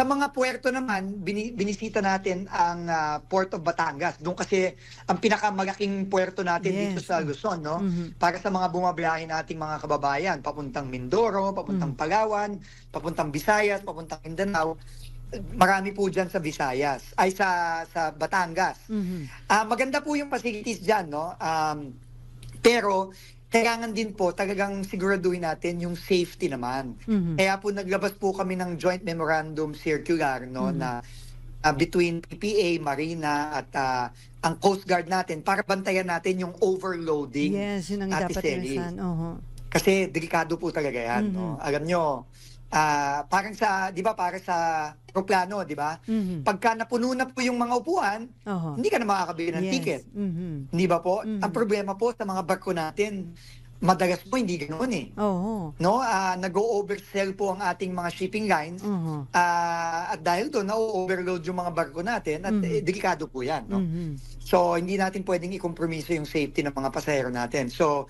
Sa mga puerto naman, binisita natin ang Port of Batangas. Doon kasi ang pinakamalaking puerto natin dito Yes. sa Luzon, no? Mhm. Para sa mga bumabiyahe nating mga kababayan, papuntang Mindoro, papuntang Mhm. Palawan, papuntang Visayas, papuntang Mindanao. Marami po dyan sa Visayas, ay sa Batangas. Mhm. Maganda po yung facilities dyan, no? Pero kailangan din po talagang siguraduhin natin yung safety naman. Mhm. Kaya po naglabas po kami ng joint memorandum circular, no, Mhm. na between PPA, Marina at ang Coast Guard natin para bantayan natin yung overloading, Yes, yun ang Ate dapat Sally. tirasan. Oho. Kasi delikado po talaga yan, no? Mhm. Alam nyo, parang sa, di ba, para sa aeroplano, di ba? Mhm. Pagka napuno na po yung mga upuan, Oho. hindi ka na makakabili ng ticket. Yes. Mhm. Hindi ba po? Ang Mhm. problema po sa mga barko natin, madalas po hindi ganoon eh. Oho. No, nag-o-oversell po ang ating mga shipping lines. Oho. At dahil doon, na-overload yung mga barko natin at Mhm. delikado po 'yan, no? Mhm. So, hindi natin pwedeng ikompromiso yung safety ng mga pasahero natin. So,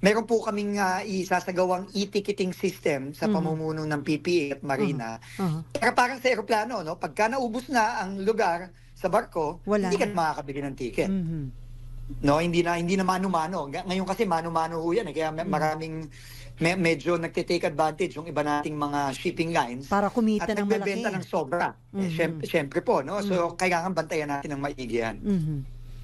meron po kaming isasagawang e-ticketing system sa Mhm. pamumuno ng PPA at Oho. Marina. Oho. Para parang sa eroplano, no? Pagka naubos na ang lugar sa barko, Wala hindi ka na. na makakabili ng ticket. Mhm. No, hindi na mano-mano. Ngayon kasi mano-mano ho 'yan, kaya maraming medyo nagte-take advantage yung iba nating mga shipping lines Para kumita at ng nagbebenta malaki. ng sobra. Mhm. Syempre po, no. So Mhm. kailangan bantayan natin ng maigi 'yan. Mhm.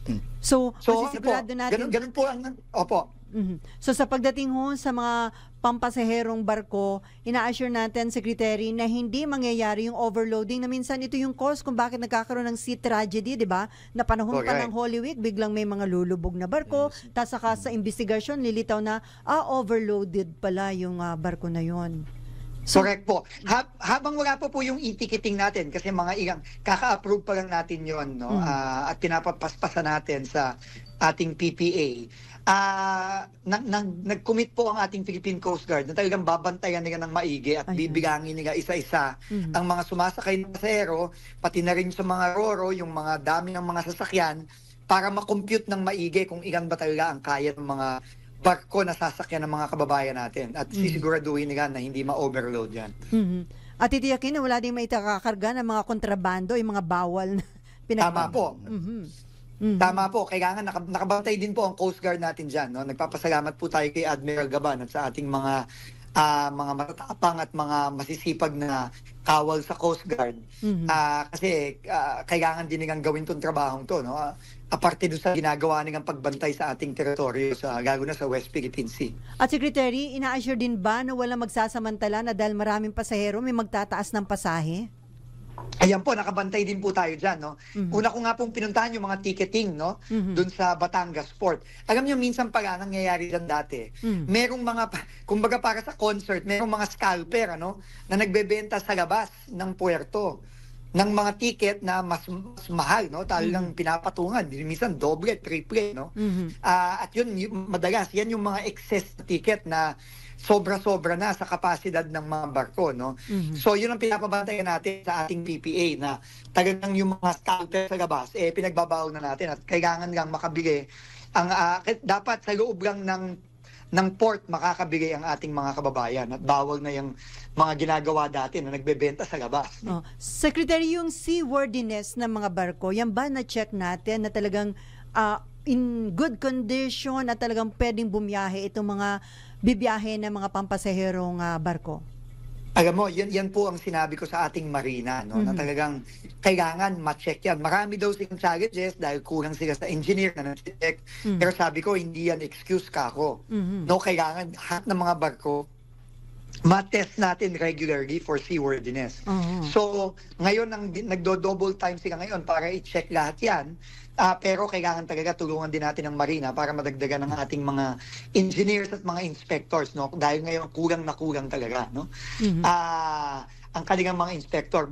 Hmm. So, So ano po, masisigurado natin. ganun po ang opo. Mhm. So sa pagdating ho sa mga pampasaherong barko, ina-assure natin, Secretary, na hindi mangyayari yung overloading na minsan ito yung cause kung bakit nagkakaroon ng sea tragedy, di ba? Na panahon pa ng Correct. Holy Week, biglang may mga lulubog na barko, tas saka sa investigasyon, lilitaw na, overloaded pala yung barko na yon. So, Correct po. Habang wala pa po yung e-ticketing natin kasi mga ilang kaka-approve pa lang natin 'yon, no. At pinapapaspasan natin sa ating PPA. Nag-commit po ang ating Philippine Coast Guard na talagang babantayan nila ng maigi at Ayan. bibilangin nila isa-isa Mhm. ang mga sumasakay na pasahero, pati na rin sa mga roro, yung mga dami ng mga sasakyan para ma-compute ng maigi kung ilan ba talaga ang kaya ng mga barko na sasakyan ng mga kababayan natin at sisiguraduhin nila na hindi ma-overload yan. Mhm. At titiyakin na wala din maitakakarga ng mga kontrabando, yung mga bawal na Tama po. Mhm. Mhm. Tama po, kailangan nakabantay din po ang Coast Guard natin dyan. No? Nagpapasalamat po tayo kay Admiral Gaban at sa ating mga matatapang at mga masisipag na kawal sa Coast Guard. Mhm. Kasi kailangan din nilang gawin tong trabahong to. No? Aparte doon sa ginagawa nilang pagbantay sa ating teritoryo, lalo na sa West Philippine Sea. At Secretary, ina-assure din ba na walang magsasamantala na dahil maraming pasahero may magtataas ng pasahe? Ayan po, nakabantay din po tayo dyan, no? Mhm. Una ko nga pong pinuntahan yung mga ticketing, no? Mhm. Doon sa Batangas Port. Alam niyo, minsan pala nangyayari dyan dati. Mhm. Merong mga, kumbaga para sa concert, merong mga scalper, ano? Na nagbebenta sa labas ng puerto ng mga ticket na mas mahal, no? Talagang pinapatungan. Minsan doble, triple, no? Mhm. At yun, madalas, yan yung mga excess na ticket na sobra-sobra na sa kapasidad ng mga barko, no? Mhm. So, yun ang pinapabantayan natin sa ating PPA na talagang yung mga scalper sa labas, pinagbabawal na natin at kailangan lang makabili. Dapat sa loob lang ng port makakabili ang ating mga kababayan at bawal na yung mga ginagawa dati na nagbebenta sa labas. Oh. Secretary, yung seaworthiness ng mga barko, yan ba na-check natin na talagang in good condition at talagang pwedeng bumiyahe itong mga bibiyahe ng mga pampasaherong barko? Alam mo, yan po ang sinabi ko sa ating Marina, no? Na talagang kailangan ma-check yan. Marami daw silang challenges dahil kulang sila sa engineer na nag-check. Pero sabi ko, hindi yan excuse ka ako. No, kailangan lahat ng mga barko ma-test natin regularly for seaworthiness. So, ngayon nagdo-double time sila ngayon para i-check lahat yan. Pero kailangan talaga tulungan din natin ng Marina para madagdagan ng ating mga engineers at mga inspectors, no? Dahil ngayon kulang na kulang talaga, no? Ang kanilang mga inspector.